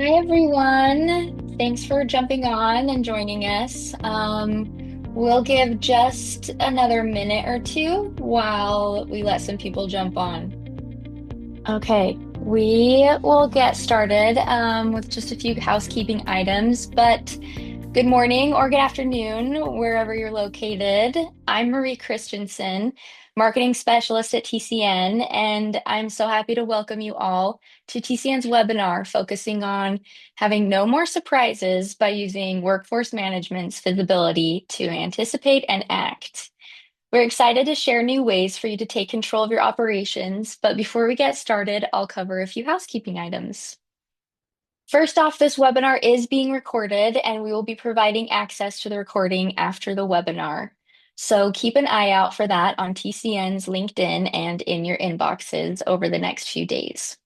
Hi, everyone. Thanks for jumping on and joining us. We'll give just another minute or two while we let some people jump on. Okay, we will get started with just a few housekeeping items, but good morning or good afternoon, wherever you're located. I'm Marie Christensen, marketing specialist at TCN, and I'm so happy to welcome you all to TCN's webinar focusing on having no more surprises by using workforce management's visibility to anticipate and act. We're excited to share new ways for you to take control of your operations, but before we get started, I'll cover a few housekeeping items. First off, this webinar is being recorded and we will be providing access to the recording after the webinar. So keep an eye out for that on TCN's LinkedIn and in your inboxes over the next few days.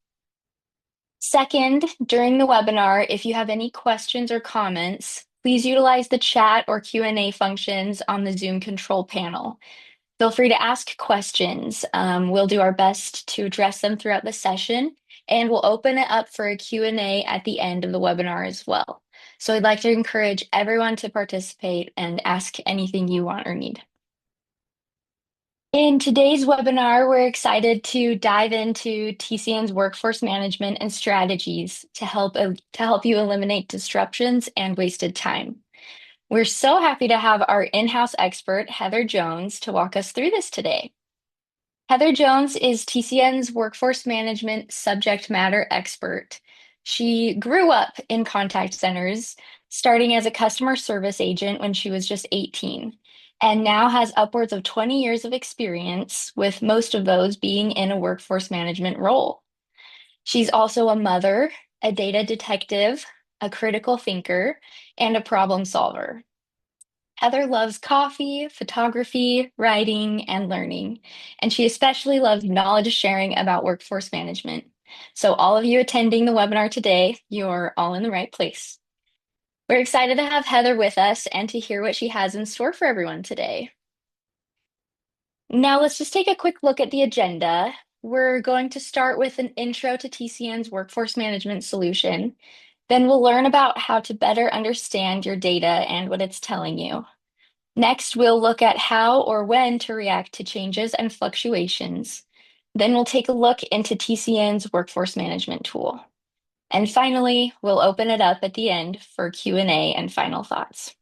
Second, during the webinar, if you have any questions or comments, please utilize the chat or Q&A functions on the Zoom control panel. Feel free to ask questions. We'll do our best to address them throughout the session, and we'll open it up for a Q&A at the end of the webinar as well. So I'd like to encourage everyone to participate and ask anything you want or need. In today's webinar, we're excited to dive into TCN's workforce management and strategies to help you eliminate disruptions and wasted time. We're so happy to have our in-house expert, Heather Jones, to walk us through this today. Heather Jones is TCN's workforce management subject matter expert. She grew up in contact centers, starting as a customer service agent when she was just 18, and now has upwards of 20 years of experience, with most of those being in a workforce management role. She's also a mother, a data detective, a critical thinker, and a problem solver. Heather loves coffee, photography, writing, and learning, and she especially loves knowledge sharing about workforce management. So, all of you attending the webinar today, you're all in the right place. We're excited to have Heather with us and to hear what she has in store for everyone today. Now, let's just take a quick look at the agenda. We're going to start with an intro to TCN's workforce management solution. Then we'll learn about how to better understand your data and what it's telling you. Next, we'll look at how or when to react to changes and fluctuations. Then we'll take a look into TCN's workforce management tool. And finally, we'll open it up at the end for Q&A and final thoughts.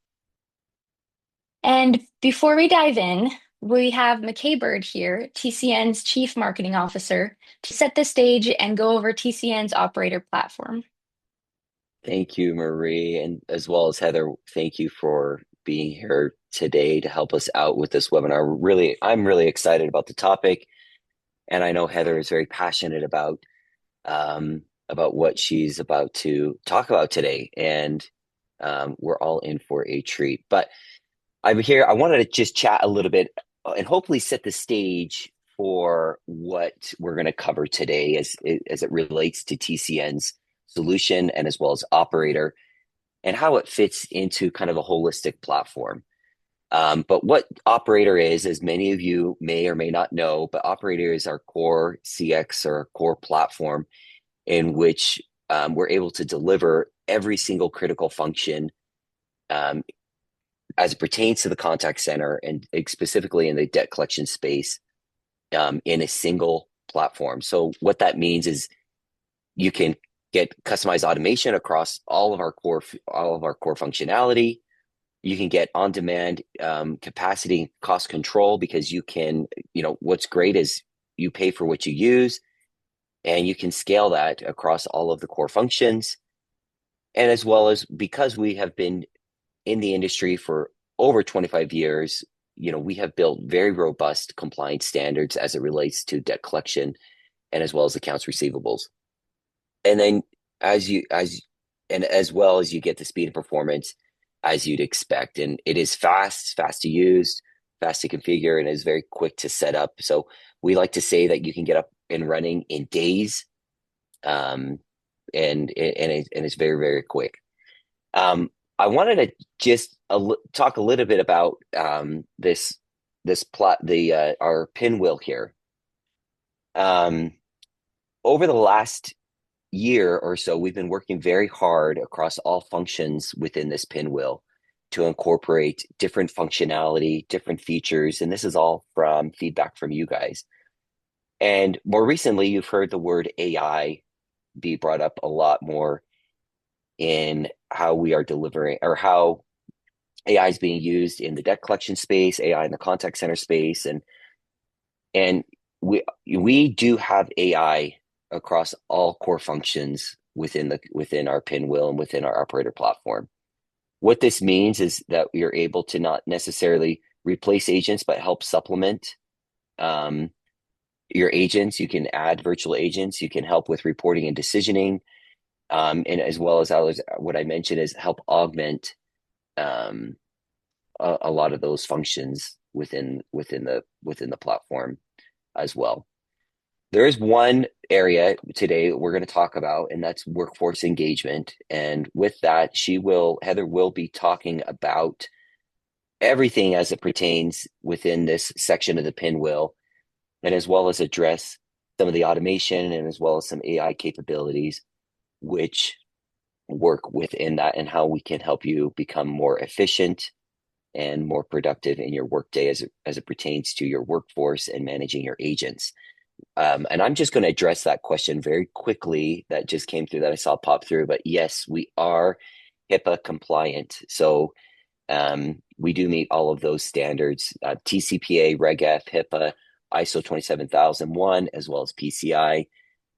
And before we dive in, we have McKay Bird here, TCN's Chief Marketing Officer, to set the stage and go over TCN's operator platform. Thank you, Marie, and as well as Heather, thank you for being here today to help us out with this webinar. I'm really excited about the topic, and I know Heather is very passionate about what she's about to talk about today, and we're all in for a treat. But I'm here. I wanted to just chat a little bit and hopefully set the stage for what we're going to cover today as it relates to TCN's solution and as well as operator and how it fits into kind of a holistic platform. But what operator is, as many of you may or may not know, but operator is our core CX or core platform in which we're able to deliver every single critical function as it pertains to the contact center and specifically in the debt collection space in a single platform. So what that means is you can get customized automation across all of our core functionality. You can get on-demand capacity and cost control because you can, what's great is you pay for what you use and you can scale that across all of the core functions. And as well as because we have been in the industry for over 25 years, we have built very robust compliance standards as it relates to debt collection and as well as accounts receivables. And then as well as you get the speed and performance as you'd expect. And it is fast to use, fast to configure, and is very quick to set up. So we like to say that you can get up and running in days. And it's very, very quick. I wanted to just talk a little bit about this plot, our pinwheel here. Over the last year or so, we've been working very hard across all functions within this pinwheel to incorporate different functionality, different features, and this is all from feedback from you guys. And more recently, you've heard the word AI be brought up a lot more in how we are delivering or how AI is being used in the debt collection space, AI in the contact center space, and we do have AI across all core functions within our pinwheel and within our operator platform. What this means is that you're able to not necessarily replace agents, but help supplement um, your agents. You can add virtual agents. You can help with reporting and decisioning, and as well as others, what I mentioned is help augment um, a lot of those functions within the platform as well. There is one area today we're going to talk about, and that's workforce engagement. And with that, Heather will be talking about everything as it pertains within this section of the pinwheel, and as well as address some of the automation and as well as some AI capabilities, which work within that and how we can help you become more efficient and more productive in your workday as it pertains to your workforce and managing your agents. And I'm just going to address that question very quickly that just came through that I saw pop through. But yes, we are HIPAA compliant. So we do meet all of those standards, TCPA, Reg F, HIPAA, ISO 27001, as well as PCI.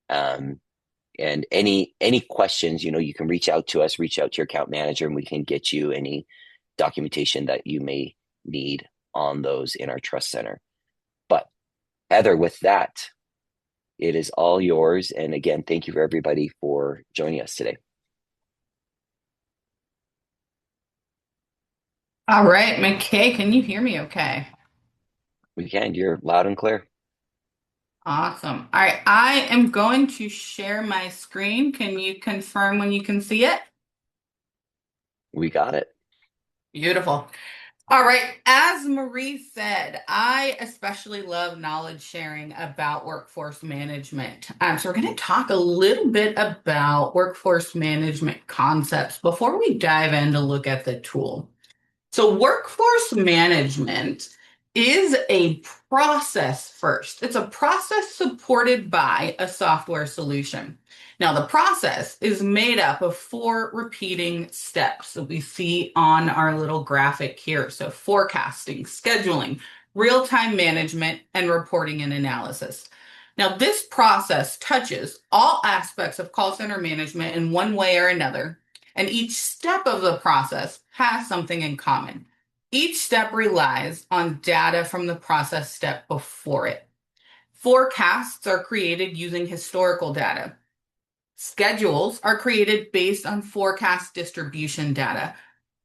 And any questions, you can reach out to us, reach out to your account manager, and we can get you any documentation that you may need on those in our trust center. But Heather, with that, it is all yours. And again, thank you for everybody for joining us today. All right, McKay, can you hear me okay? We can. You're loud and clear. Awesome. All right, I am going to share my screen. Can you confirm when you can see it? We got it. Beautiful. All right, as Marie said, I especially love knowledge sharing about workforce management. So we're going to talk a little bit about workforce management concepts before we dive in to look at the tool. So, workforce management is a process first. It's a process supported by a software solution. Now, the process is made up of four repeating steps that we see on our little graphic here. So, forecasting, scheduling, real time management, and reporting and analysis. Now, this process touches all aspects of call center management in one way or another, and each step of the process has something in common. Each step relies on data from the process step before it. Forecasts are created using historical data. Schedules are created based on forecast distribution data.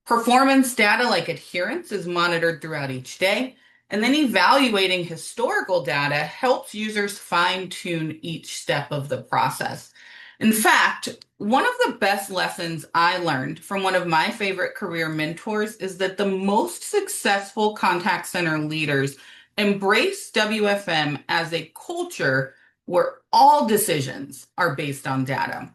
Performance data like adherence is monitored throughout each day. And then evaluating historical data helps users fine tune each step of the process. In fact, one of the best lessons I learned from one of my favorite career mentors is that the most successful contact center leaders embrace WFM as a culture where all decisions are based on data.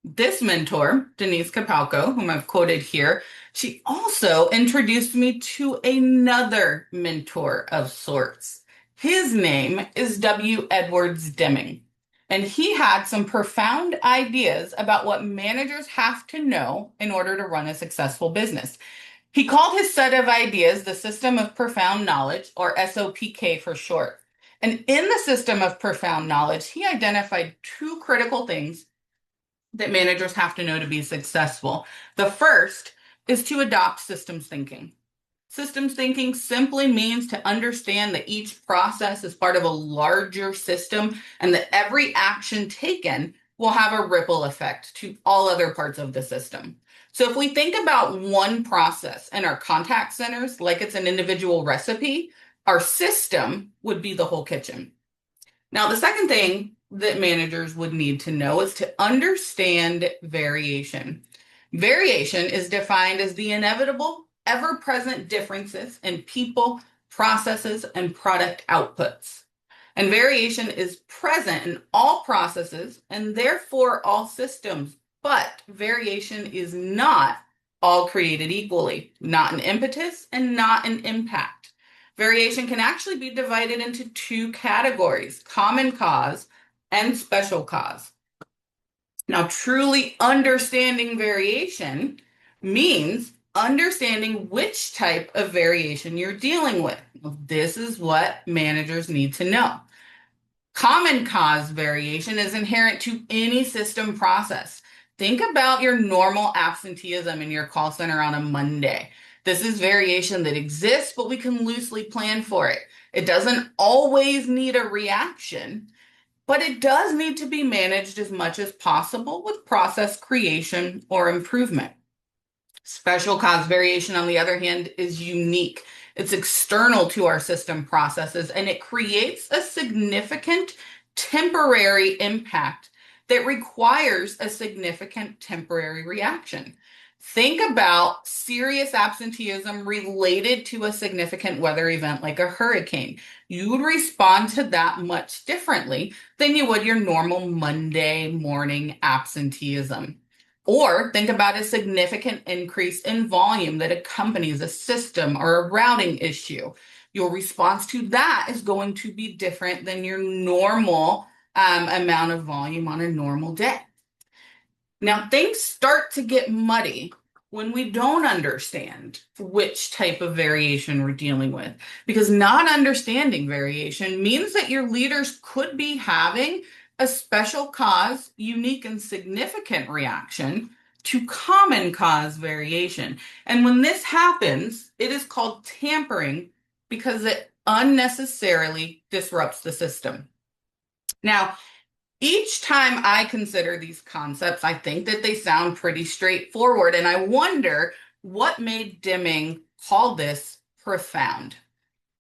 This mentor, Denise Capalco, whom I've quoted here, she also introduced me to another mentor of sorts. His name is W. Edwards Deming, and he had some profound ideas about what managers have to know in order to run a successful business. He called his set of ideas the System of Profound Knowledge, or SOPK for short. And in the System of Profound Knowledge, he identified two critical things that managers have to know to be successful. The first is to adopt systems thinking. Systems thinking simply means to understand that each process is part of a larger system and that every action taken will have a ripple effect to all other parts of the system. So if we think about one process in our contact centers like it's an individual recipe, our system would be the whole kitchen. Now, the second thing that managers would need to know is to understand variation. Variation is defined as the inevitable, ever present differences in people, processes, and product outputs. And variation is present in all processes and therefore all systems, but variation is not all created equally, not an impetus and not an impact. Variation can actually be divided into two categories: common cause and special cause. Now, truly understanding variation means understanding which type of variation you're dealing with. This is what managers need to know. Common cause variation is inherent to any system process. Think about your normal absenteeism in your call center on a Monday. This is variation that exists, but we can loosely plan for it. It doesn't always need a reaction, but it does need to be managed as much as possible with process creation or improvement. Special cause variation, on the other hand, is unique. It's external to our system processes, and it creates a significant temporary impact that requires a significant temporary reaction. Think about serious absenteeism related to a significant weather event like a hurricane. You would respond to that much differently than you would your normal Monday morning absenteeism. Or think about a significant increase in volume that accompanies a system or a routing issue. Your response to that is going to be different than your normal amount of volume on a normal day. Now, things start to get muddy when we don't understand which type of variation we're dealing with, because not understanding variation means that your leaders could be having a special cause, unique and significant reaction to common cause variation. And when this happens, it is called tampering because it unnecessarily disrupts the system. Now, each time I consider these concepts, I think that they sound pretty straightforward, and I wonder what made Deming call this profound.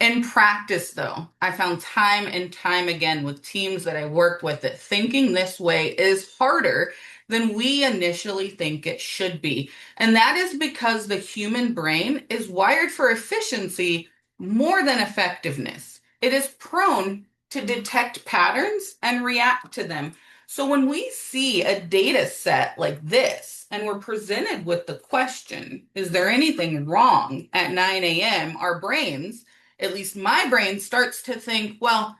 In practice, though, I found time and time again with teams that I worked with that thinking this way is harder than we initially think it should be. And that is because the human brain is wired for efficiency more than effectiveness. It is prone to detect patterns and react to them. So when we see a data set like this and we're presented with the question, is there anything wrong at 9 a.m., our brains, at least my brain, starts to think, well,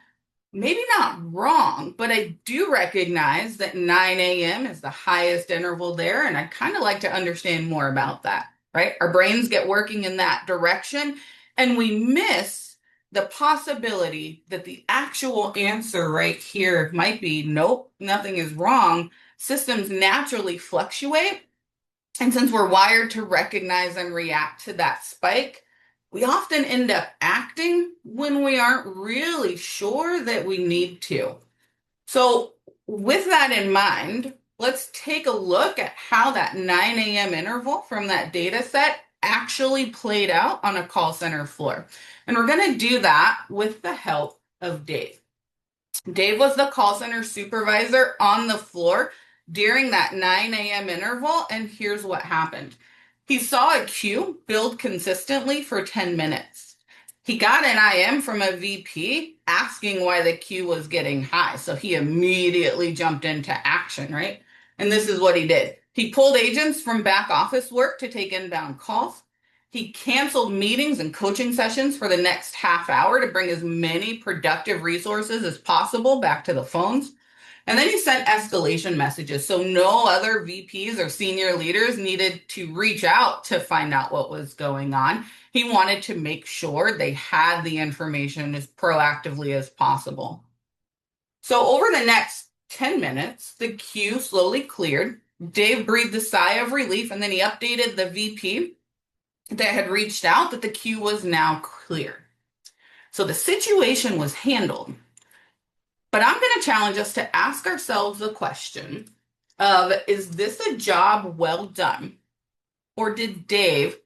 maybe not wrong, but I do recognize that 9 a.m. is the highest interval there, and I'd kind of like to understand more about that, right? Our brains get working in that direction, and we miss the possibility that the actual answer right here might be, nope, nothing is wrong. Systems naturally fluctuate, and since we're wired to recognize and react to that spike, we often end up acting when we aren't really sure that we need to. So, with that in mind, let's take a look at how that 9 a.m. interval from that data set actually played out on a call center floor. And we're going to do that with the help of Dave. Dave was the call center supervisor on the floor during that 9 a.m. interval, and here's what happened. He saw a queue build consistently for 10 minutes. He got an IM from a VP asking why the queue was getting high, so he immediately jumped into action, right? And this is what he did. He pulled agents from back office work to take inbound calls. He canceled meetings and coaching sessions for the next half hour to bring as many productive resources as possible back to the phones. And then he sent escalation messages, so no other VPs or senior leaders needed to reach out to find out what was going on. He wanted to make sure they had the information as proactively as possible. So over the next 10 minutes, the queue slowly cleared. Dave breathed a sigh of relief, and then he updated the VP that had reached out that the queue was now clear. So the situation was handled. But I'm going to challenge us to ask ourselves the question of, is this a job well done? Or did Dave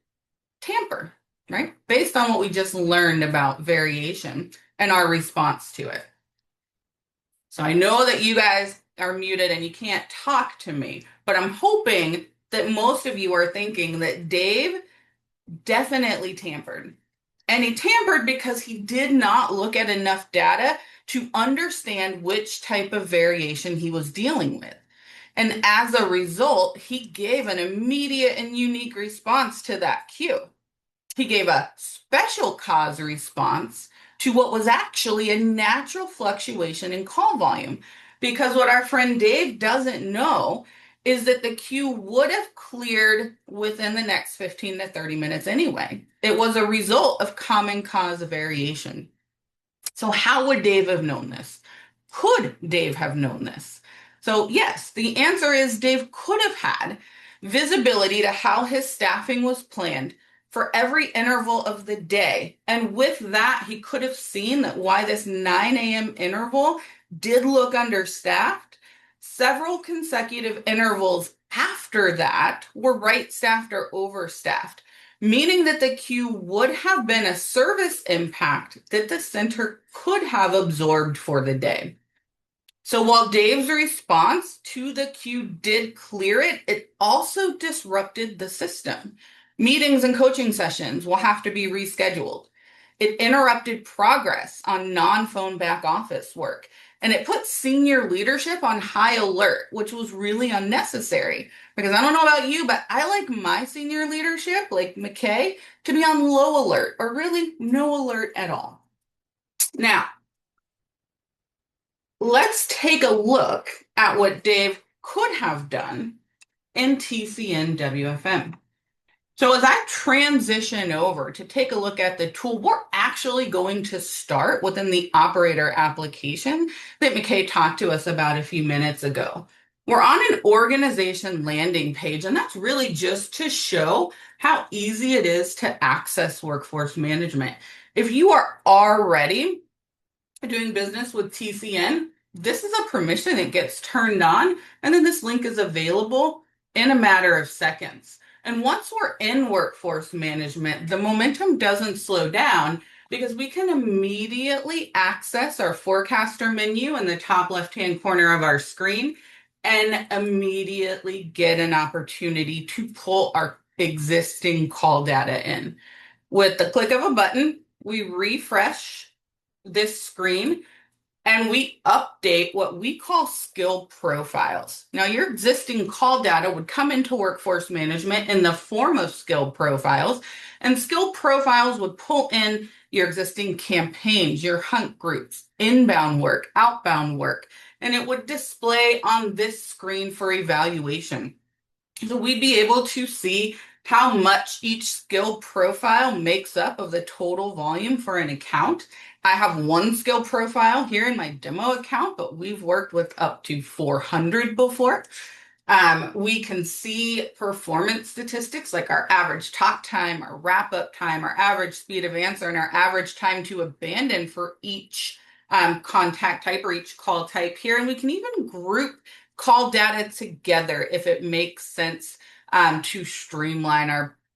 tamper, right? Based on what we just learned about variation and our response to it. So I know that you guys are muted and you can't talk to me, but I'm hoping that most of you are thinking that Dave definitely tampered. And he tampered because he did not look at enough data to understand which type of variation he was dealing with. And as a result, he gave an immediate and unique response to that cue. He gave a special cause response to what was actually a natural fluctuation in call volume. Because what our friend Dave doesn't know is that the queue would have cleared within the next 15 to 30 minutes anyway. It was a result of common cause variation. So, how would Dave have known this? Could Dave have known this? So, yes, the answer is Dave could have had visibility to how his staffing was planned for every interval of the day. And with that, he could have seen that why this 9 a.m. interval did look understaffed. Several consecutive intervals after that were right staffed or overstaffed, meaning that the queue would have been a service impact that the center could have absorbed for the day. So while Dave's response to the queue did clear it, it also disrupted the system. Meetings and coaching sessions will have to be rescheduled. It interrupted progress on non-phone back office work, and it put senior leadership on high alert, which was really unnecessary. Because I don't know about you, but I like my senior leadership, like McKay, to be on low alert or really no alert at all. Now, let's take a look at what Dave could have done in TCN WFM. So as I transition over to take a look at the tool, we're actually going to start within the operator application that McKay talked to us about a few minutes ago. We're on an organization landing page, and that's really just to show how easy it is to access workforce management. If you are already doing business with TCN, this is a permission that gets turned on, and then this link is available in a matter of seconds. And once we're in workforce management, the momentum doesn't slow down because we can immediately access our forecaster menu in the top left-hand corner of our screen and immediately get an opportunity to pull our existing call data in. With the click of a button, we refresh this screen and we update what we call skill profiles. Now, your existing call data would come into workforce management in the form of skill profiles, and skill profiles would pull in your existing campaigns, your hunt groups, inbound work, outbound work, and it would display on this screen for evaluation. So we'd be able to see how much each skill profile makes up of the total volume for an account. I have one skill profile here in my demo account, but we've worked with up to 400 before. We can see performance statistics like our average talk time, our wrap-up time, our average speed of answer, and our average time to abandon for each contact type or each call type here. And we can even group call data together if it makes sense to streamline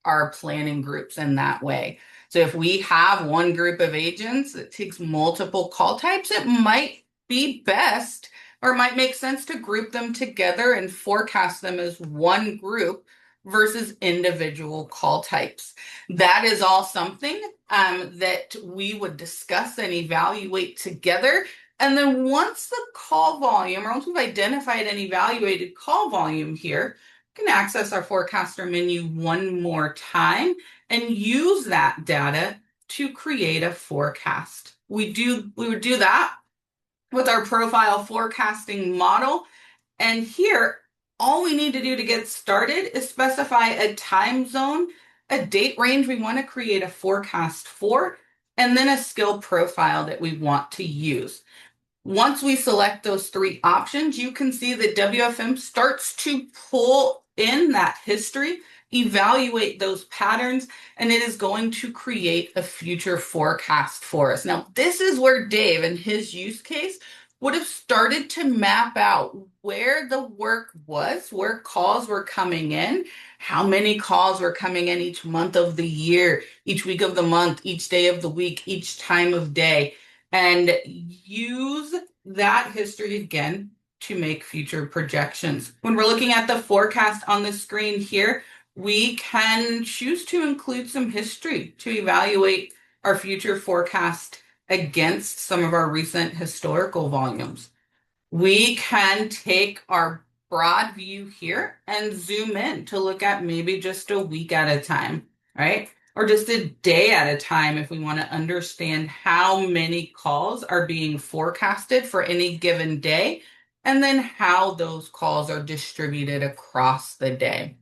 our planning groups in that way. So if we have one group of agents that takes multiple call types, it might be best or it might make sense to group them together and forecast them as one group versus individual call types. That is all something that we would discuss and evaluate together. And then once the call volume, or once we've identified and evaluated call volume here, we can access our forecaster menu one more time and use that data to create a forecast. We would do that with our profile forecasting model. And here, all we need to do to get started is specify a time zone, a date range we want to create a forecast for, and then a skill profile that we want to use. Once we select those three options, you can see that WFM starts to pull in that history, evaluate those patterns, and it is going to create a future forecast for us. Now, this is where Dave and his use case would have started to map out where the work was, where calls were coming in, how many calls were coming in each month of the year, each week of the month, each day of the week, each time of day, and use that history again to make future projections. When we're looking at the forecast on the screen here, we can choose to include some history to evaluate our future forecast against some of our recent historical volumes. We can take our broad view here and zoom in to look at maybe just a week at a time, right? Or just a day at a time if we want to understand how many calls are being forecasted for any given day, and then how those calls are distributed across the day.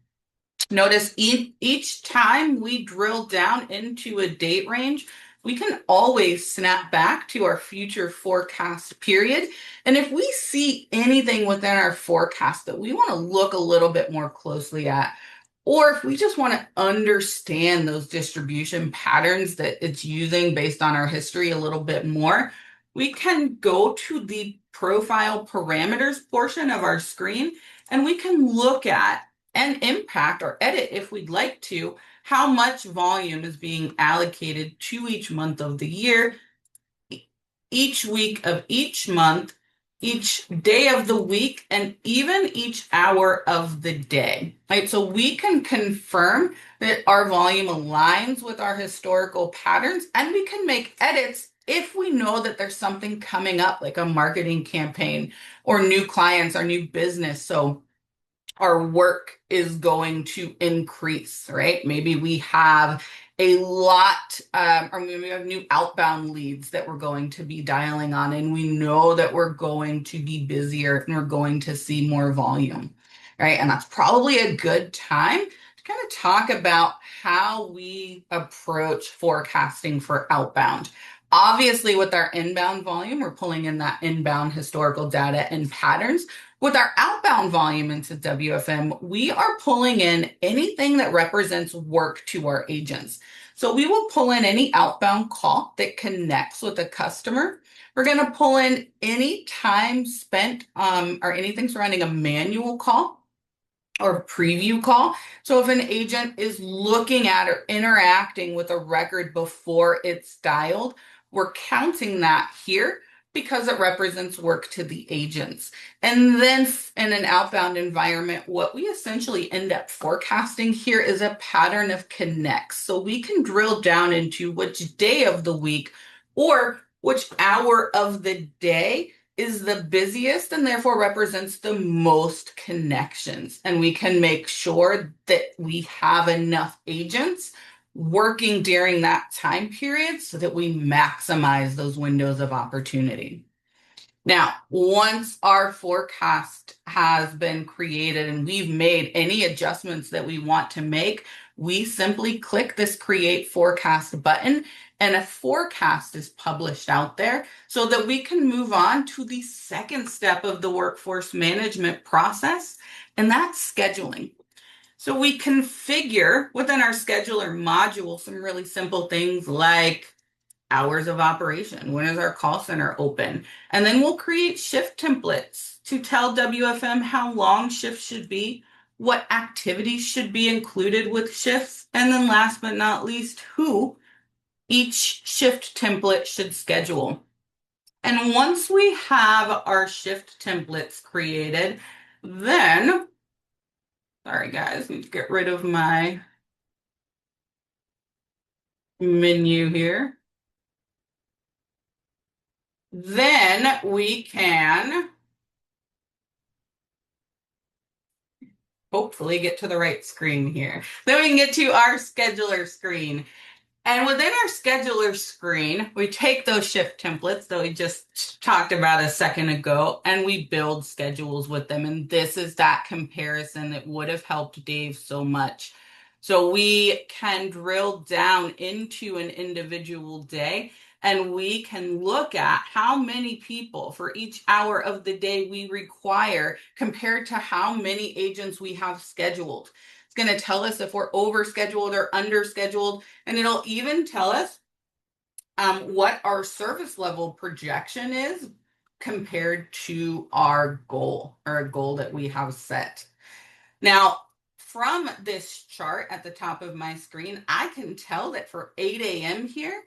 Notice each time we drill down into a date range, we can always snap back to our future forecast period. And if we see anything within our forecast that we want to look a little bit more closely at, or if we just want to understand those distribution patterns that it's using based on our history a little bit more, we can go to the profile parameters portion of our screen and we can look at and impact or edit, if we'd like to, how much volume is being allocated to each month of the year, each week of each month, each day of the week, and even each hour of the day, right? So we can confirm that our volume aligns with our historical patterns, and we can make edits if we know that there's something coming up, like a marketing campaign or new clients or new business. So our work is going to increase, right? Maybe we have a lot, or maybe we have new outbound leads that we're going to be dialing on, and we know that we're going to be busier and we're going to see more volume, right? And that's probably a good time to kind of talk about how we approach forecasting for outbound. Obviously, with our inbound volume, we're pulling in that inbound historical data and patterns. With our outbound volume into WFM, we are pulling in anything that represents work to our agents. So we will pull in any outbound call that connects with a customer. We're going to pull in any time spent or anything surrounding a manual call or a preview call. So if an agent is looking at or interacting with a record before it's dialed, we're counting that here because it represents work to the agents. And then in an outbound environment, what we essentially end up forecasting here is a pattern of connects. So we can drill down into which day of the week or which hour of the day is the busiest and therefore represents the most connections. And we can make sure that we have enough agents working during that time period so that we maximize those windows of opportunity. Now, once our forecast has been created and we've made any adjustments that we want to make, we simply click this Create Forecast button and a forecast is published out there so that we can move on to the second step of the workforce management process, and that's scheduling. So we configure within our scheduler module some really simple things like hours of operation. When is our call center open? And then we'll create shift templates to tell WFM how long shifts should be, what activities should be included with shifts, and then last but not least, who each shift template should schedule. And once we have our shift templates created, then sorry, guys, need to get rid of my menu here. Then we can hopefully get to the right screen here. Then we can get to our scheduler screen. And within our scheduler screen, we take those shift templates that we just talked about a second ago, and we build schedules with them. And this is that comparison that would have helped Dave so much. So we can drill down into an individual day, and we can look at how many people for each hour of the day we require compared to how many agents we have scheduled. It's going to tell us if we're overscheduled or underscheduled, and it'll even tell us what our service level projection is compared to our goal or a goal that we have set. Now, from this chart at the top of my screen, I can tell that for 8 a.m. here,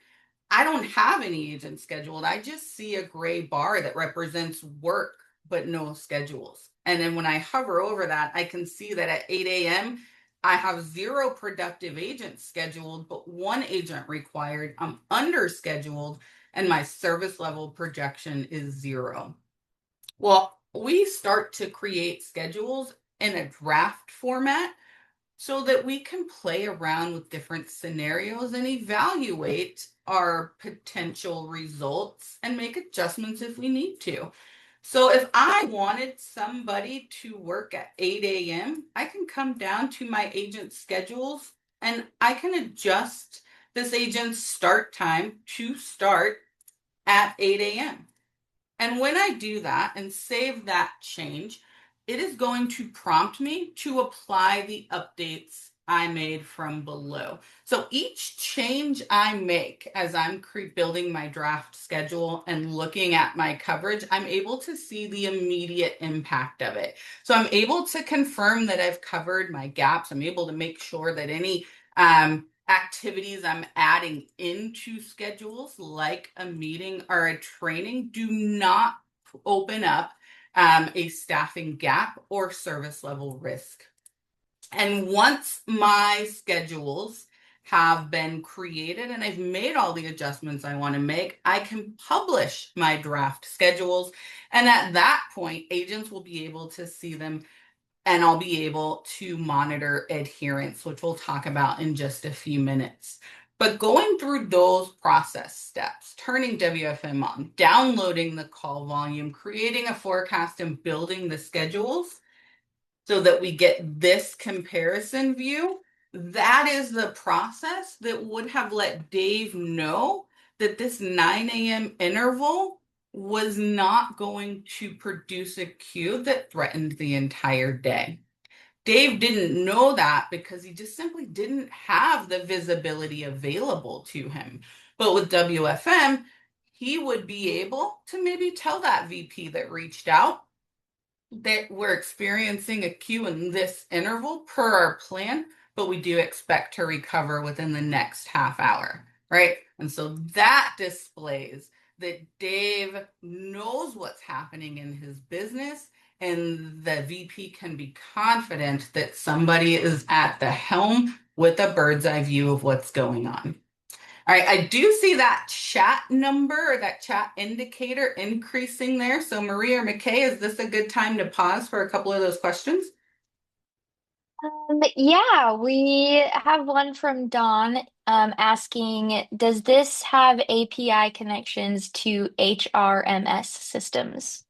I don't have any agents scheduled. I just see a gray bar that represents work, but no schedules. And then when I hover over that, I can see that at 8 a.m., I have 0 productive agents scheduled, but 1 agent required. I'm under scheduled, and my service level projection is 0. Well, we start to create schedules in a draft format so that we can play around with different scenarios and evaluate our potential results and make adjustments if we need to. So if I wanted somebody to work at 8 a.m., I can come down to my agent schedules and I can adjust this agent's start time to start at 8 a.m. And when I do that and save that change, it is going to prompt me to apply the updates I made from below. So each change I make as I'm building my draft schedule and looking at my coverage, I'm able to see the immediate impact of it. So I'm able to confirm that I've covered my gaps. I'm able to make sure that any activities I'm adding into schedules, like a meeting or a training, do not open up a staffing gap or service level risk. And once my schedules have been created and I've made all the adjustments I want to make, I can publish my draft schedules. And at that point, agents will be able to see them and I'll be able to monitor adherence, which we'll talk about in just a few minutes. But going through those process steps, turning WFM on, downloading the call volume, creating a forecast, and building the schedules so that we get this comparison view, that is the process that would have let Dave know that this 9 a.m. interval was not going to produce a cue that threatened the entire day. Dave didn't know that because he just simply didn't have the visibility available to him. But with WFM, he would be able to maybe tell that VP that reached out that we're experiencing a queue in this interval per our plan, but we do expect to recover within the next half hour, right? And so that displays that Dave knows what's happening in his business, and the VP can be confident that somebody is at the helm with a bird's eye view of what's going on. All right, I do see that chat number or that chat indicator increasing there. So Marie or McKay, is this a good time to pause for a couple of those questions? Yeah, we have one from Dawn asking, does this have API connections to HRMS systems?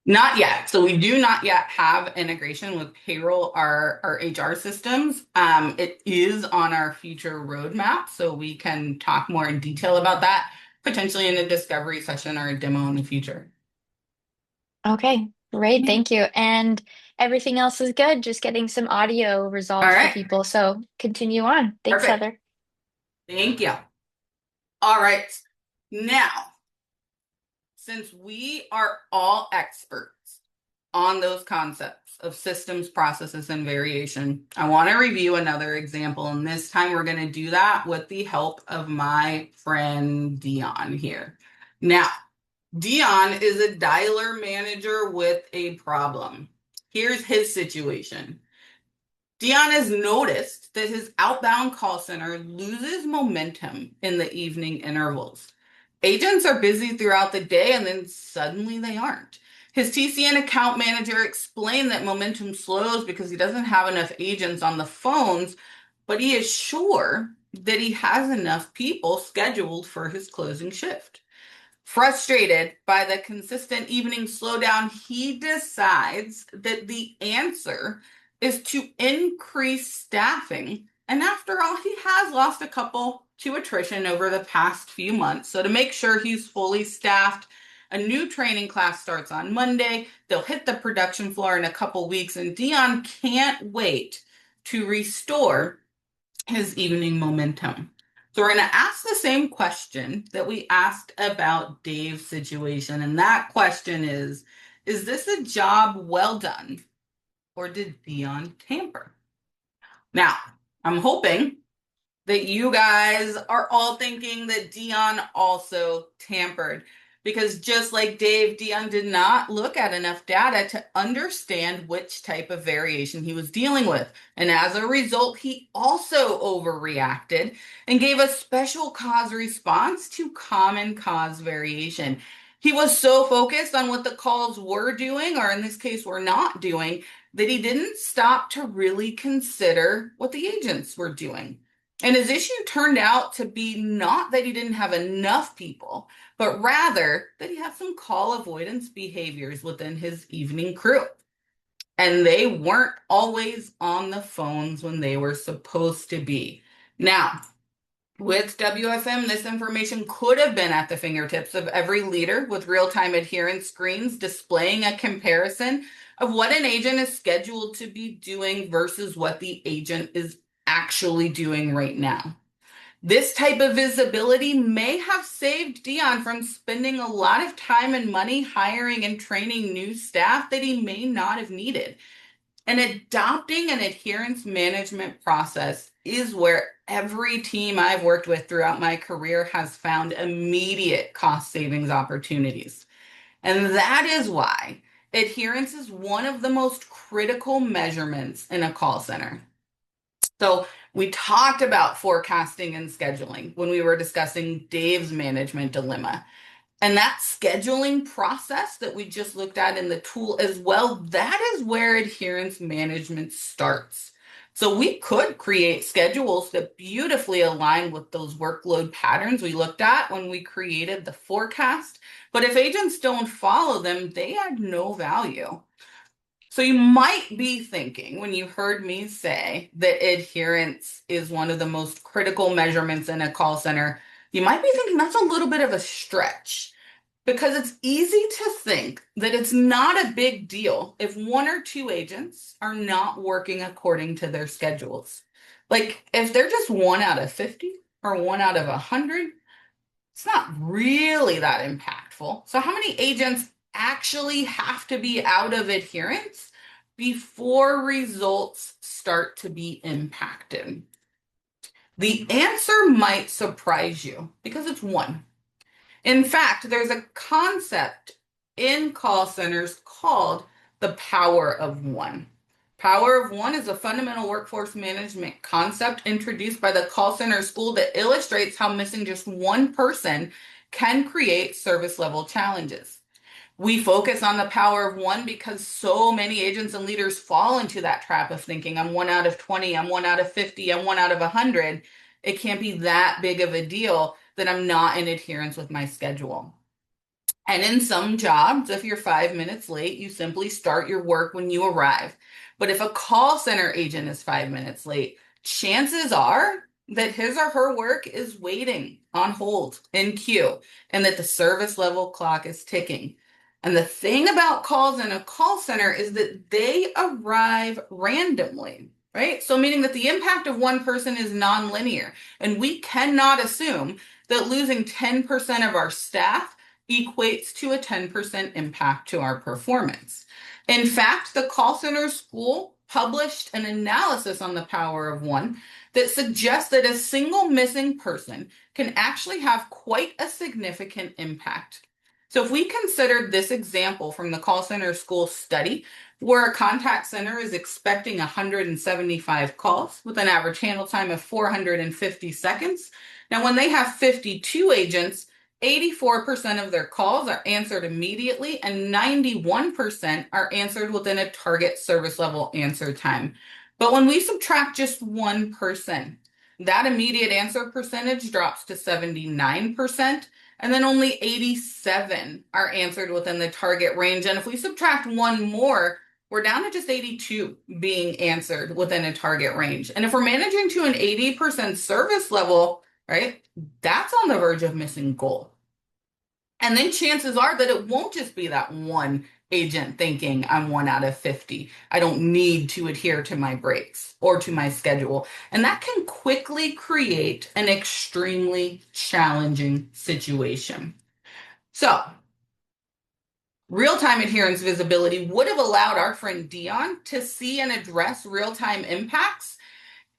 Not yet. So we do not yet have integration with payroll or our HR systems. It is on our future roadmap, so we can talk more in detail about that, potentially in a discovery session or a demo in the future. Okay, great, Yeah. thank you. And everything else is good, just getting some audio All resolved for right. people. So continue on. Thanks, Perfect. Heather. Thank you. All right. Now, since we are all experts on those concepts of systems, processes, and variation, I want to review another example. And this time we're going to do that with the help of my friend Dion here. Now, Dion is a dialer manager with a problem. Here's his situation. Dion has noticed that his outbound call center loses momentum in the evening intervals. Agents are busy throughout the day and then suddenly they aren't. His TCN account manager explained that momentum slows because he doesn't have enough agents on the phones, but he is sure that he has enough people scheduled for his closing shift. Frustrated by the consistent evening slowdown, he decides that the answer is to increase staffing. And after all, he has lost a couple to attrition over the past few months. So, to make sure he's fully staffed, a new training class starts on Monday. They'll hit the production floor in a couple weeks, and Dion can't wait to restore his evening momentum. So we're going to ask the same question that we asked about Dave's situation. And that question is this a job well done or did Dion tamper? Now, I'm hoping that you guys are all thinking that Dion also tampered. because just like Dave, Dion did not look at enough data to understand which type of variation he was dealing with. And as a result, he also overreacted and gave a special cause response to common cause variation. He was so focused on what the calls were doing, or in this case, were not doing, that he didn't stop to really consider what the agents were doing. And his issue turned out to be not that he didn't have enough people, but rather that he had some call avoidance behaviors within his evening crew. And they weren't always on the phones when they were supposed to be. Now, with WFM, this information could have been at the fingertips of every leader with real-time adherence screens displaying a comparison of what an agent is scheduled to be doing versus what the agent is actually doing right now. This type of visibility may have saved Dion from spending a lot of time and money hiring and training new staff that he may not have needed. And adopting an adherence management process is where every team I've worked with throughout my career has found immediate cost savings opportunities. And that is why adherence is one of the most critical measurements in a call center. So we talked about forecasting and scheduling when we were discussing Dave's management dilemma. And that scheduling process that we just looked at in the tool as well, that is where adherence management starts. So we could create schedules that beautifully align with those workload patterns we looked at when we created the forecast. But if agents don't follow them, they add no value. So you might be thinking when you heard me say that adherence is one of the most critical measurements in a call center, you might be thinking that's a little bit of a stretch because it's easy to think that it's not a big deal if one or two agents are not working according to their schedules. Like if they're just 1 out of 50 or 1 out of 100, it's not really that impactful. So how many agents actually have to be out of adherence before results start to be impacted? The answer might surprise you because it's one. In fact, there's a concept in call centers called the power of one. Power of one is a fundamental workforce management concept introduced by the call center school that illustrates how missing just one person can create service level challenges. We focus on the power of one because so many agents and leaders fall into that trap of thinking, I'm 1 out of 20, I'm 1 out of 50, I'm 1 out of 100. It can't be that big of a deal that I'm not in adherence with my schedule. And in some jobs, if you're 5 minutes late, you simply start your work when you arrive. But if a call center agent is 5 minutes late, chances are that his or her work is waiting on hold in queue and that the service level clock is ticking. And the thing about calls in a call center is that they arrive randomly, right? So meaning that the impact of one person is nonlinear. And we cannot assume that losing 10% of our staff equates to a 10% impact to our performance. In fact, the call center school published an analysis on the power of one that suggests that a single missing person can actually have quite a significant impact. So if we considered this example from the call center school study, where a contact center is expecting 175 calls with an average handle time of 450 seconds. Now, when they have 52 agents, 84% of their calls are answered immediately and 91% are answered within a target service level answer time. But when we subtract just one person, that immediate answer percentage drops to 79%, and then only 87 are answered within the target range. And if we subtract one more, we're down to just 82 being answered within a target range. And if we're managing to an 80% service level, right, that's on the verge of missing goal. And then chances are that it won't just be that one agent thinking I'm 1 out of 50. I don't need to adhere to my breaks or to my schedule. And that can quickly create an extremely challenging situation. So real-time adherence visibility would have allowed our friend Dion to see and address real-time impacts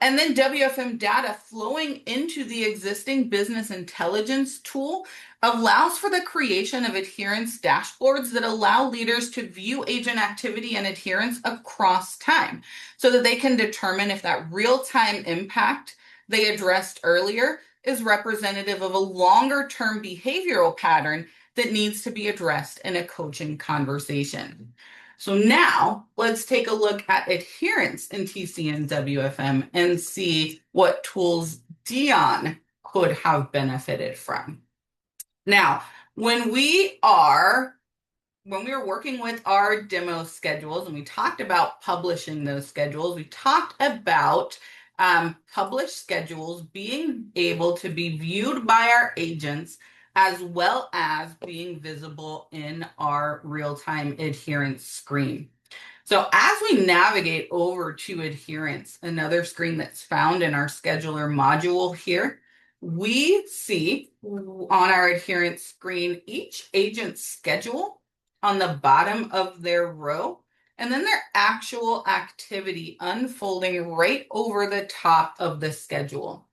And then WFM data flowing into the existing business intelligence tool allows for the creation of adherence dashboards that allow leaders to view agent activity and adherence across time so that they can determine if that real-time impact they addressed earlier is representative of a longer-term behavioral pattern that needs to be addressed in a coaching conversation. So now let's take a look at adherence in TC and WFM and see what tools Dion could have benefited from. Now, when we are working with our demo schedules and we talked about publishing those schedules, we talked about published schedules being able to be viewed by our agents as well as being visible in our real-time adherence screen. So as we navigate over to adherence, another screen that's found in our scheduler module here, we see on our adherence screen each agent's schedule on the bottom of their row, and then their actual activity unfolding right over the top of the schedule.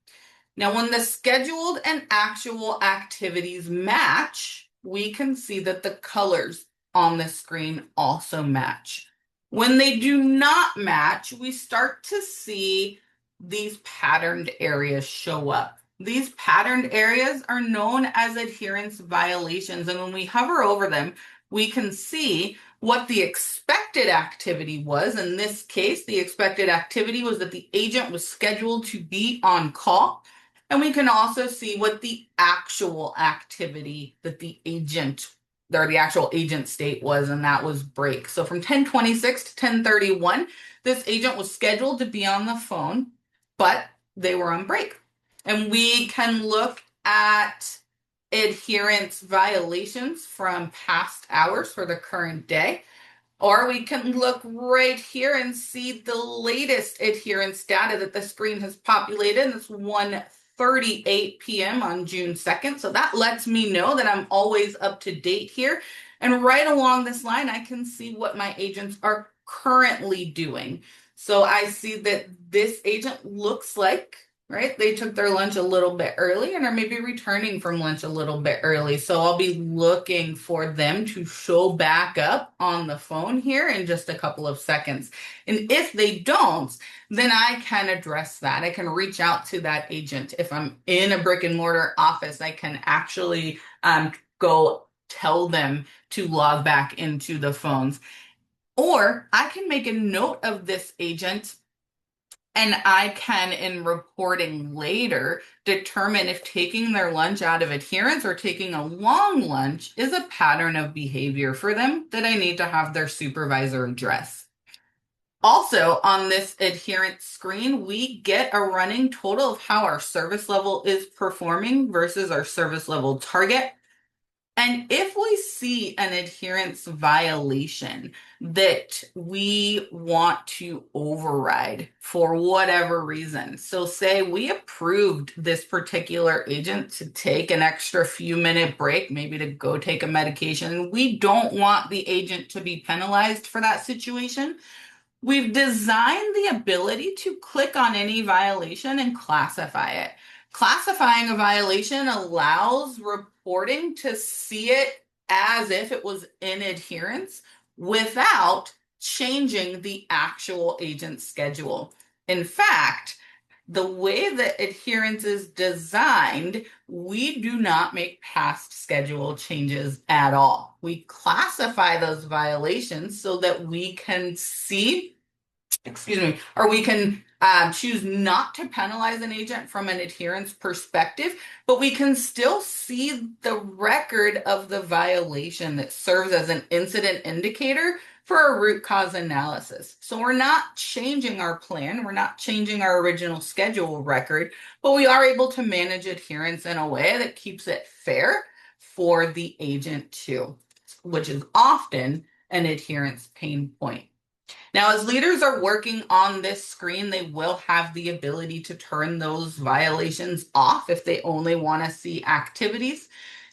Now, when the scheduled and actual activities match, we can see that the colors on the screen also match. When they do not match, we start to see these patterned areas show up. These patterned areas are known as adherence violations, and when we hover over them, we can see what the expected activity was. In this case, the expected activity was that the agent was scheduled to be on call. And we can also see what the actual activity that the agent or the actual agent state was, and that was break. So from 10:26 to 10:31, this agent was scheduled to be on the phone, but they were on break. And we can look at adherence violations from past hours for the current day. Or we can look right here and see the latest adherence data that the screen has populated. It's 1:38 p.m. on June 2nd. So that lets me know that I'm always up to date here. And right along this line, I can see what my agents are currently doing. So I see that this agent looks like, right, they took their lunch a little bit early and are maybe returning from lunch a little bit early. So I'll be looking for them to show back up on the phone here in just a couple of seconds. And if they don't, then I can address that. I can reach out to that agent. If I'm in a brick and mortar office, I can actually go tell them to log back into the phones. Or I can make a note of this agent, and I can, in reporting later, determine if taking their lunch out of adherence or taking a long lunch is a pattern of behavior for them that I need to have their supervisor address. Also, on this adherence screen, we get a running total of how our service level is performing versus our service level target. And if we see an adherence violation that we want to override for whatever reason, so say we approved this particular agent to take an extra few minute break, maybe to go take a medication, we don't want the agent to be penalized for that situation. We've designed the ability to click on any violation and classify it. Classifying a violation allows reporting to see it as if it was in adherence without changing the actual agent schedule. In fact, the way that adherence is designed, we do not make past schedule changes at all. We classify those violations so that we can see, or we can choose not to penalize an agent from an adherence perspective, but we can still see the record of the violation that serves as an incident indicator for a root cause analysis. So we're not changing our plan, we're not changing our original schedule record, but we are able to manage adherence in a way that keeps it fair for the agent too, which is often an adherence pain point. Now, as leaders are working on this screen, they will have the ability to turn those violations off if they only want to see activities.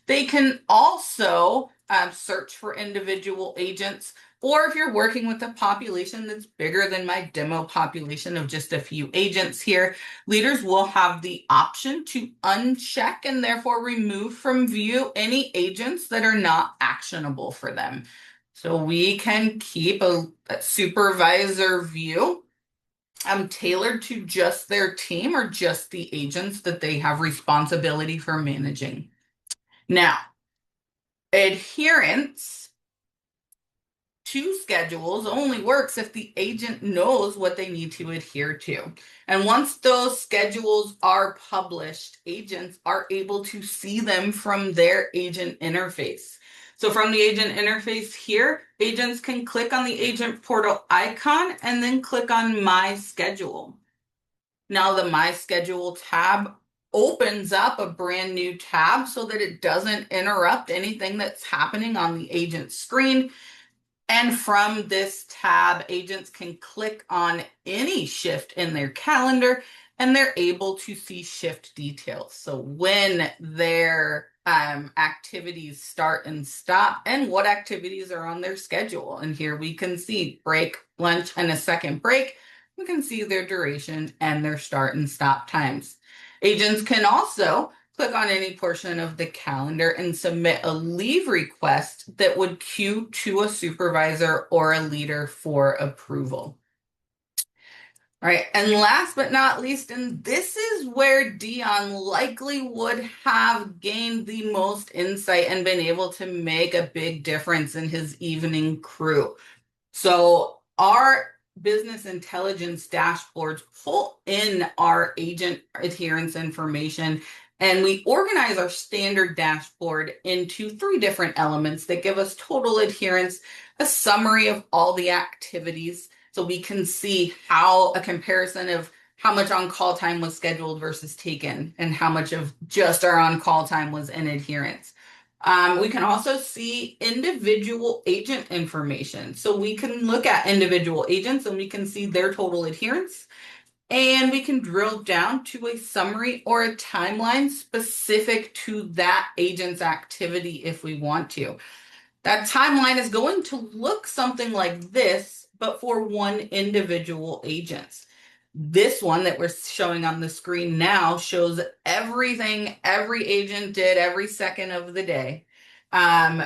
They can also search for individual agents, or if you're working with a population that's bigger than my demo population of just a few agents here, leaders will have the option to uncheck and therefore remove from view any agents that are not actionable for them. So we can keep a supervisor view tailored to just their team or just the agents that they have responsibility for managing. Now, adherence to schedules only works if the agent knows what they need to adhere to. And once those schedules are published, agents are able to see them from their agent interface. So from the agent interface here, agents can click on the agent portal icon and then click on My Schedule. Now the My Schedule tab opens up a brand new tab so that it doesn't interrupt anything that's happening on the agent screen. And from this tab, agents can click on any shift in their calendar and they're able to see shift details. So when their activities start and stop and what activities are on their schedule. And here we can see break, lunch, and a second break. We can see their duration and their start and stop times. Agents can also click on any portion of the calendar and submit a leave request that would queue to a supervisor or a leader for approval. All right, and last but not least, and this is where Dion likely would have gained the most insight and been able to make a big difference in his evening crew. So our business intelligence dashboards pull in our agent adherence information, and we organize our standard dashboard into 3 different elements that give us total adherence, a summary of all the activities, so we can see how a comparison of how much on-call time was scheduled versus taken, and how much of just our on-call time was in adherence. We can also see individual agent information. So we can look at individual agents and we can see their total adherence. And we can drill down to a summary or a timeline specific to that agent's activity if we want to. That timeline is going to look something like this, but for one individual agent. This one that we're showing on the screen now shows everything every agent did every second of the day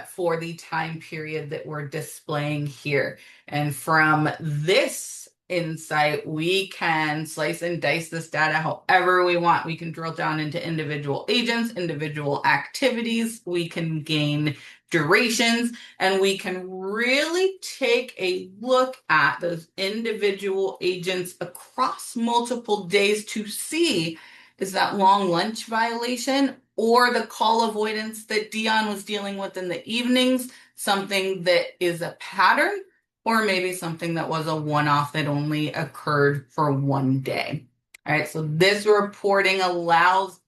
for the time period that we're displaying here. And from this insight, we can slice and dice this data however we want. We can drill down into individual agents, individual activities. We can gain durations, and we can really take a look at those individual agents across multiple days to see, is that long lunch violation or the call avoidance that Dion was dealing with in the evenings something that is a pattern, or maybe something that was a one-off that only occurred for one day. All right, so this reporting allows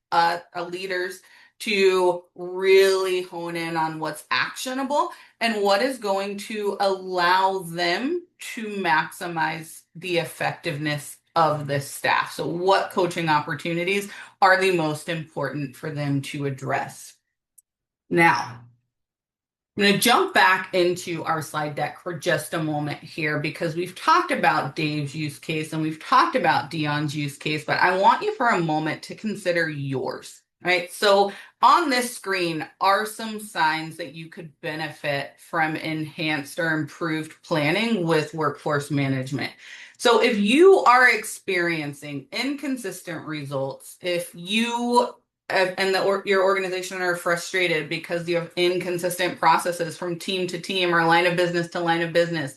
leaders to really hone in on what's actionable and what is going to allow them to maximize the effectiveness of this staff. So what coaching opportunities are the most important for them to address? Now, I'm going to jump back into our slide deck for just a moment here because we've talked about Dave's use case and we've talked about Dion's use case, but I want you for a moment to consider yours. Right. So on this screen are some signs that you could benefit from enhanced or improved planning with workforce management. So if you are experiencing inconsistent results, if you and your organization are frustrated because you have inconsistent processes from team to team or line of business to line of business,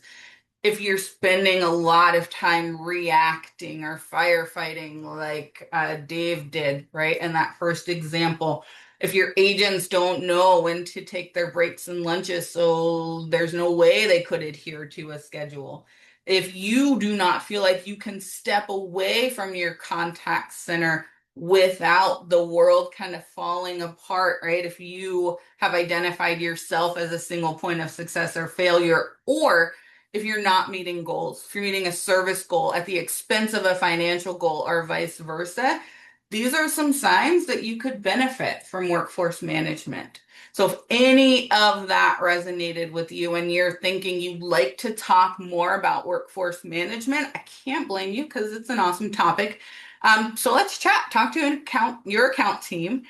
if you're spending a lot of time reacting or firefighting like Dave did, right? In that first example, if your agents don't know when to take their breaks and lunches, so there's no way they could adhere to a schedule. If you do not feel like you can step away from your contact center without the world kind of falling apart, right? If you have identified yourself as a single point of success or failure, or if you're not meeting goals, if you're meeting a service goal at the expense of a financial goal or vice versa, these are some signs that you could benefit from workforce management. So if any of that resonated with you and you're thinking you'd like to talk more about workforce management, I can't blame you because it's an awesome topic. So let's chat. Talk to your account team,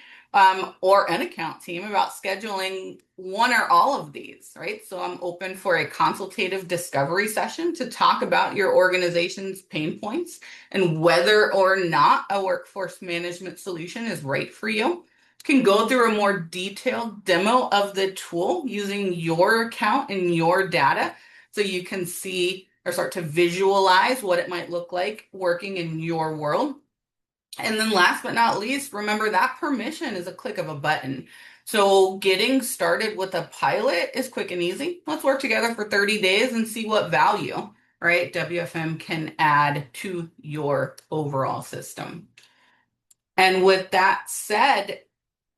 or an account team about scheduling one or all of these, right? So I'm open for a consultative discovery session to talk about your organization's pain points and whether or not a workforce management solution is right for you. Can go through a more detailed demo of the tool using your account and your data so you can see or start to visualize what it might look like working in your world. And then last but not least, remember that permission is a click of a button. So getting started with a pilot is quick and easy. Let's work together for 30 days and see what value, right, WFM can add to your overall system. And with that said,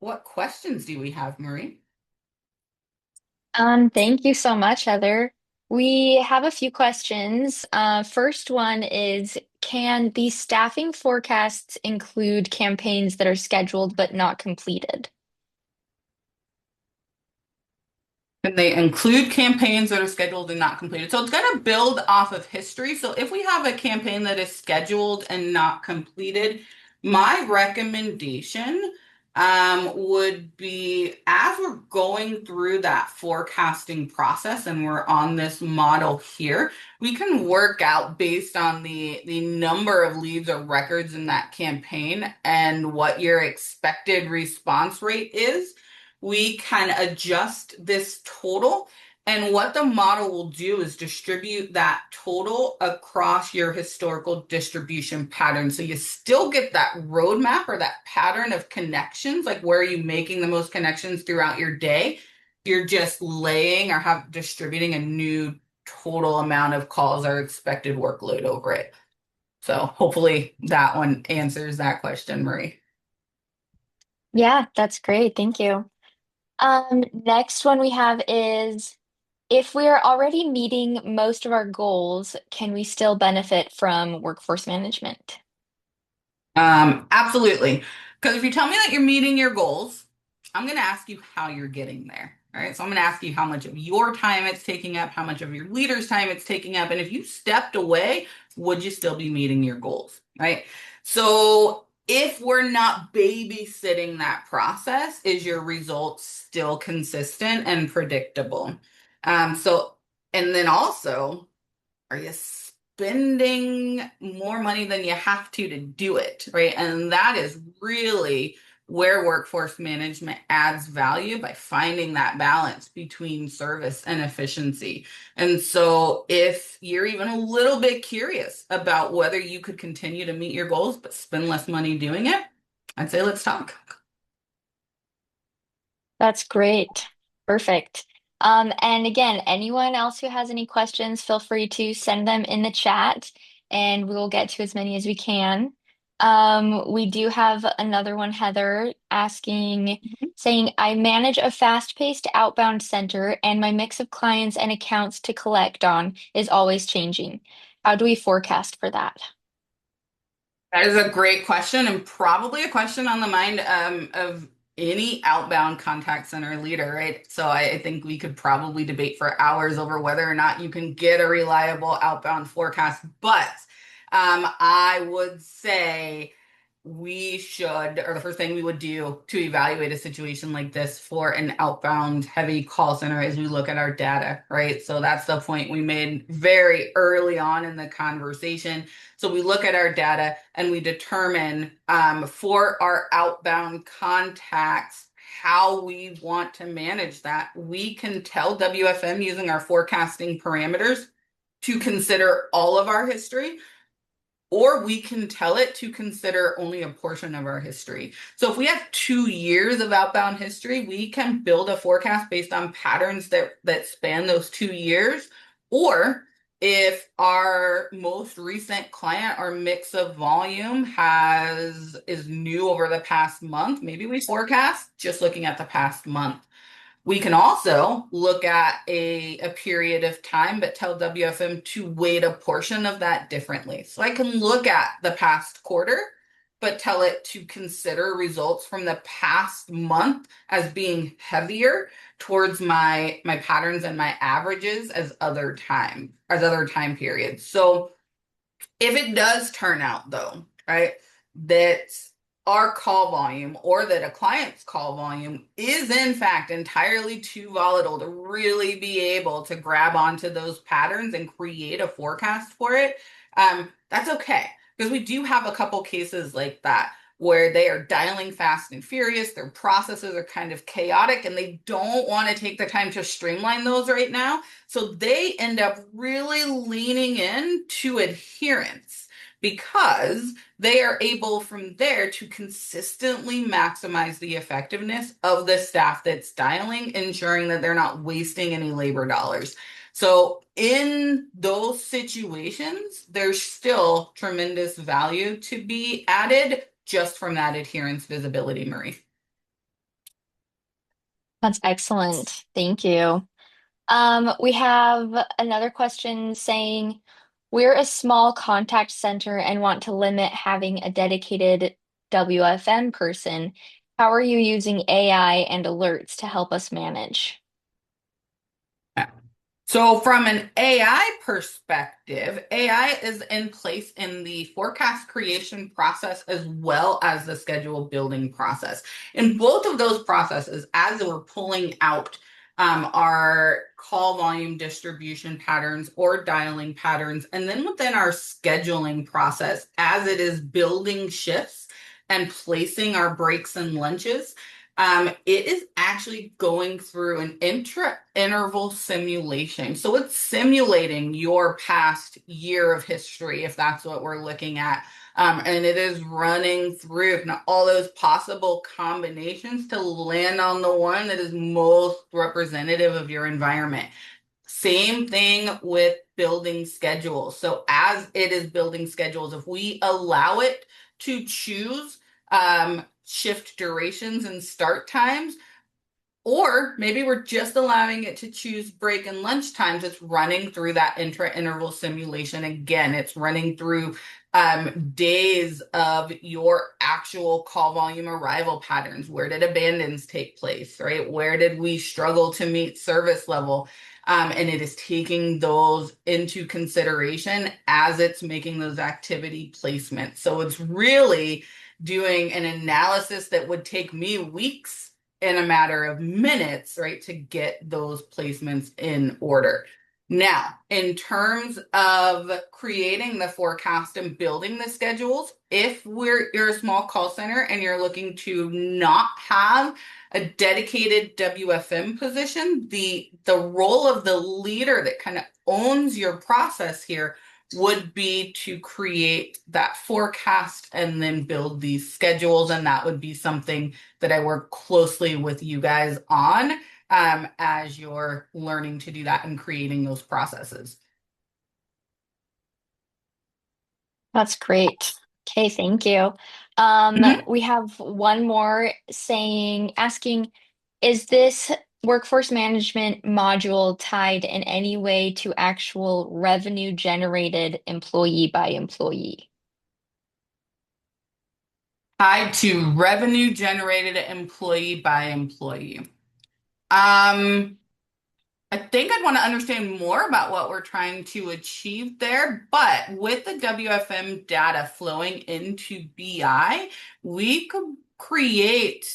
what questions do we have, Marie? Thank you so much, Heather. We have a few questions. First one is, can these staffing forecasts include campaigns that are scheduled but not completed? And they include campaigns that are scheduled and not completed. So it's going to build off of history. So if we have a campaign that is scheduled and not completed, my recommendation would be as we're going through that forecasting process and we're on this model here, we can work out based on the number of leads or records in that campaign and what your expected response rate is, we can adjust this total. And what the model will do is distribute that total across your historical distribution pattern. So you still get that roadmap or that pattern of connections, like where are you making the most connections throughout your day? You're just laying or distributing a new total amount of calls or expected workload over it. So hopefully that one answers that question, Marie. Yeah, that's great. Thank you. Next one we have is, if we are already meeting most of our goals, can we still benefit from workforce management? Absolutely. Because if you tell me that you're meeting your goals, I'm going to ask you how you're getting there. All right. So I'm going to ask you how much of your time it's taking up, how much of your leader's time it's taking up. And if you stepped away, would you still be meeting your goals? Right. So if we're not babysitting that process, is your results still consistent and predictable? So, and then also, are you spending more money than you have to do it, right? And that is really where workforce management adds value by finding that balance between service and efficiency. And so if you're even a little bit curious about whether you could continue to meet your goals but spend less money doing it, I'd say let's talk. That's great. Perfect. And again, anyone else who has any questions, feel free to send them in the chat and we will get to as many as we can. We do have another one, Heather, saying, I manage a fast-paced outbound center and my mix of clients and accounts to collect on is always changing. How do we forecast for that? That is a great question and probably a question on the mind of any outbound contact center leader, right? So I think we could probably debate for hours over whether or not you can get a reliable outbound forecast. But I would say we should, or the first thing we would do to evaluate a situation like this for an outbound heavy call center is we look at our data, right? So that's the point we made very early on in the conversation. So we look at our data and we determine for our outbound contacts how we want to manage that. We can tell WFM using our forecasting parameters to consider all of our history, or we can tell it to consider only a portion of our history. So if we have 2 years of outbound history, we can build a forecast based on patterns that span those 2 years. Or if our most recent client or mix of volume is new over the past month, maybe we forecast just looking at the past month. We can also look at a period of time, but tell WFM to weight a portion of that differently. So I can look at the past quarter but tell it to consider results from the past month as being heavier towards my patterns and my averages as other time periods. So if it does turn out, though, right, that our call volume or that a client's call volume is in fact entirely too volatile to really be able to grab onto those patterns and create a forecast for it, that's okay. Because we do have a couple cases like that where they are dialing fast and furious, their processes are kind of chaotic, and they don't want to take the time to streamline those right now. So they end up really leaning in to adherence because they are able from there to consistently maximize the effectiveness of the staff that's dialing, ensuring that they're not wasting any labor dollars. So in those situations, there's still tremendous value to be added just from that adherence visibility, Marie. That's excellent. Thank you. We have another question saying, we're a small contact center and want to limit having a dedicated WFM person. How are you using AI and alerts to help us manage? So, from an AI perspective, AI is in place in the forecast creation process as well as the schedule building process. In both of those processes, as we're pulling out our call volume distribution patterns or dialing patterns, and then within our scheduling process, as it is building shifts and placing our breaks and lunches, it is actually going through an intra-interval simulation. So it's simulating your past year of history, if that's what we're looking at. And it is running through all those possible combinations to land on the one that is most representative of your environment. Same thing with building schedules. So as it is building schedules, if we allow it to choose shift durations and start times, or maybe we're just allowing it to choose break and lunch times. It's running through that intra-interval simulation. Again, it's running through days of your actual call volume arrival patterns. Where did abandons take place, right? Where did we struggle to meet service level? And it is taking those into consideration as it's making those activity placements. So it's really doing an analysis that would take me weeks in a matter of minutes, right, to get those placements in order. Now, in terms of creating the forecast and building the schedules, if you're a small call center and you're looking to not have a dedicated WFM position, the role of the leader that kind of owns your process here would be to create that forecast and then build these schedules. And that would be something that I work closely with you guys on as you're learning to do that and creating those processes. That's great. Okay, thank you. Mhm. We have one more asking, is this workforce management module tied in any way to actual revenue generated employee by employee? Tied to revenue generated employee by employee. Um, I think I'd want to understand more about what we're trying to achieve there, but with the WFM data flowing into BI, we could create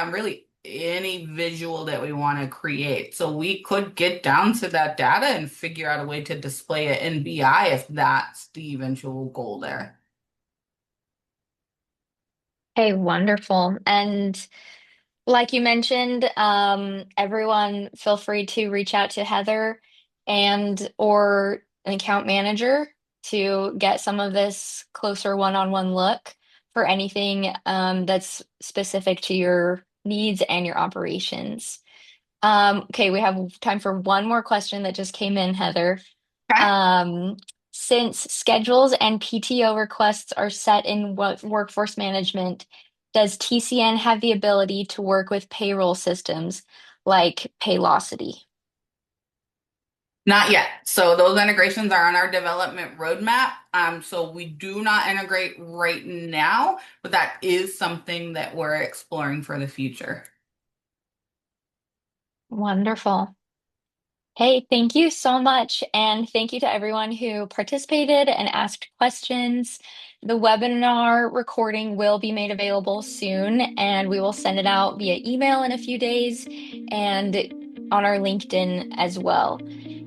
really any visual that we want to create. So we could get down to that data and figure out a way to display it in BI if that's the eventual goal there. Okay, wonderful. And like you mentioned, everyone feel free to reach out to Heather and or an account manager to get some of this closer one-on-one look for anything that's specific to your needs and your operations. Okay, we have time for one more question that just came in, Heather. Okay. Um, since schedules and PTO requests are set in workforce management, does TCN have the ability to work with payroll systems like Paylocity? Not yet. So those integrations are on our development roadmap. So we do not integrate right now, but that is something that we're exploring for the future. Wonderful. Hey, thank you so much. And thank you to everyone who participated and asked questions. The webinar recording will be made available soon, and we will send it out via email in a few days and on our LinkedIn as well.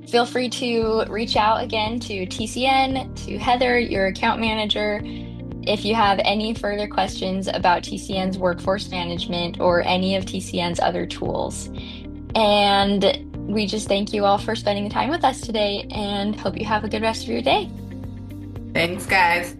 Feel free to reach out again to TCN, to Heather, your account manager, if you have any further questions about TCN's workforce management or any of TCN's other tools. And we just thank you all for spending the time with us today and hope you have a good rest of your day. Thanks, guys.